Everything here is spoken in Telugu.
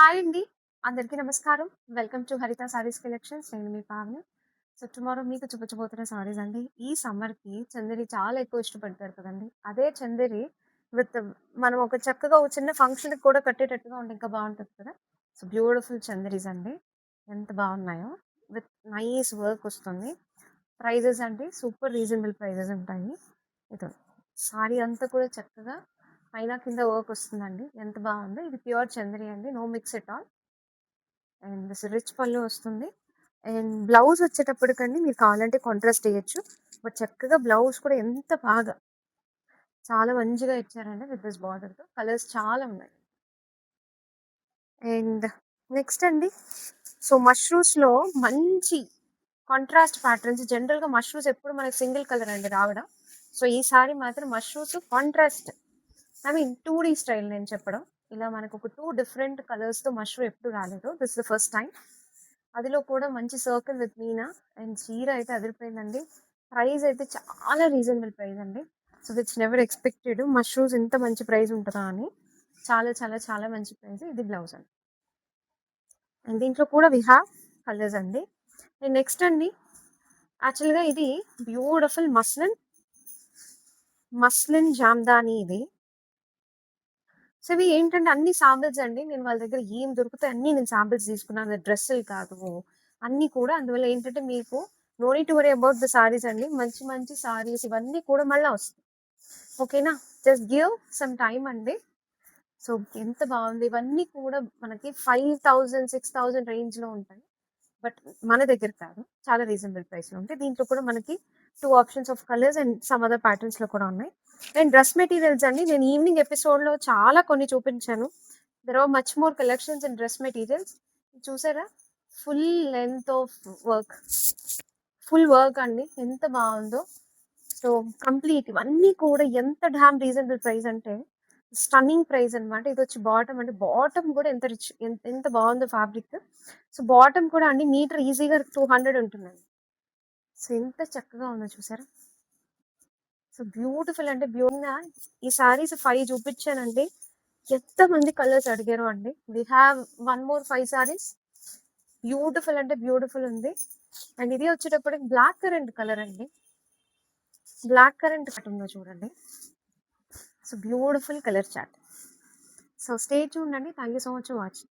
హాయ్ అండి. అందరికీ నమస్కారం. వెల్కమ్ టు హరిత సారీస్ కలెక్షన్స్. నేను మీ పావని. సో, టుమారో మీకు చూపించబోతున్న సారీస్ అండి. ఈ సమ్మర్‌కి చందేరి చాలా ఎక్కువ ఇష్టపడతారు కదండీ! అదే చందేరి విత్ మనం ఒక చక్కగా ఒక చిన్న ఫంక్షన్‌కి కూడా కట్టేటట్టుగా ఉంటే ఇంకా బావుంటది కదా! సో, బ్యూటిఫుల్ చందేరీస్ అండి. ఎంత బావున్నాయో. విత్ నైస్ వర్క్ వస్తుంది. ప్రైజెస్ అండి సూపర్ రీజనబుల్ ప్రైజెస్ ఉంటాయి. ఇదో సారీ అంతా కూడా చక్కగా పైన కింద వర్క్ వస్తుందండి. ఎంత బావుందో. ఇది ప్యూర్ చందేరి అండి. No mix at all. And rich pallu వస్తుంది. అండ్ బ్లౌజ్ వచ్చేటప్పటికండి మీరు కావాలంటే కాంట్రాస్ట్ ఎయొచ్చు. బట్ చక్కగా బ్లౌజ్ కూడా ఎంత బాగా చాలా మంచిగా ఇచ్చారండి విత్ దిస్ బార్డర్‌తో. కలర్స్ చాలా ఉన్నాయి. అండ్ నెక్స్ట్ అండి. సో, మష్రూమ్స్‌లో మంచి కాంట్రాస్ట్ ప్యాటర్న్స్ జనరల్‌గా మష్రూమ్స్ ఎప్పుడు మనకి సింగిల్ కలర్ అండి రావడం. సో, ఈ సారీ మాత్రం mushrooms contrast I mean 2 style నేను చెప్పడం. ఇలా మనకొక 2 డిఫరెంట్ కలర్స్‌తో మష్రూమ్ ఎప్పుడు రాలేదు. This is the first time. అందులో కూడా మంచి సర్కిల్ విత్ మీనా అండ్ చీర అయితే అదిరిపోయిందండి. ప్రైస్ అయితే చాలా రీజనబుల్ ప్రైస్ అండి. So, which never expected mushrooms ఇంత మంచి ప్రైస్ ఉంటదా అని. చాలా చాలా చాలా మంచి ప్రైస్. ఇది బ్లౌజ్ అండి. అండ్ దీంట్లో కూడా వి హావ్ కలర్స్ అండి. అండ్ నెక్స్ట్ అండి యాక్చువల్‌గా ఇది బ్యూటిఫుల్ మస్లిన్ జామ్దాని ఇది. సో, ఇవి ఏంటంటే అన్ని సాంపిల్స్ అండి. నేను వాళ్ళ దగ్గర ఏం దొరుకుతాయి అన్నీ నేను సాంపిల్స్ తీసుకున్నాను. డ్రెస్సులు కాదు. అన్నీ కూడా అందువల్ల ఏంటంటే మీకు no need to worry about the sarees అండి. మంచి మంచి సారీస్ ఇవన్నీ కూడా మళ్ళా వస్తాయి. ఓకేనా? జస్ట్ గివ్ సమ్ టైమ్ అండి. సో, ఎంత బావుంది. ఇవన్నీ కూడా మనకి 5000, 6000 రేంజ్‌లో ఉంటాయి. బట్ మన దగ్గర కాదు. చాలా రీజనబుల్ ప్రైస్‌లో ఉంటాయి. దీంట్లో కూడా మనకి 2 options of colours and some other ప్యాటర్న్స్‌లో కూడా ఉన్నాయి. అండ్ డ్రెస్ మెటీరియల్స్ అండి నేను ఈవినింగ్ ఎపిసోడ్‌లో చాలా కొన్ని చూపించాను. There are much more collections in dress materials. చూసారా? Full length of work. Full work అండి. ఎంత బావుందో. సో, కంప్లీట్ ఇవన్నీ కూడా ఎంత డామ్ రీజనబుల్ ప్రైస్ అంటే స్టన్నింగ్ ప్రైస్ అన్నమాట. ఇదొచ్చి బాటమ్ అంటే బాటమ్ కూడా ఎంత రిచ్ ఎంత బావుందో ఫ్యాబ్రిక్. సో, బాటమ్ కూడా అండి మీటర్ ఈజీగా 200 ఉంటుందండి. సో, ఎంత చక్కగా ఉందో చూసారా? సో, బ్యూటిఫుల్ అంటే ఈ సారీస్ 5 చూపించానండి. ఎంతమంది కలర్స్ అడిగారో అండి. We have one more 5 saris. Beautiful అంటే బ్యూటిఫుల్ ఉంది. అండ్ ఇది వచ్చేటప్పటికి బ్లాక్ కరెంట్ కలర్ అండి. బ్లాక్ కరెంట్ ఉందో చూడండి. So, beautiful colour chart. So, stay tuned అండి. Thank you so much for watching.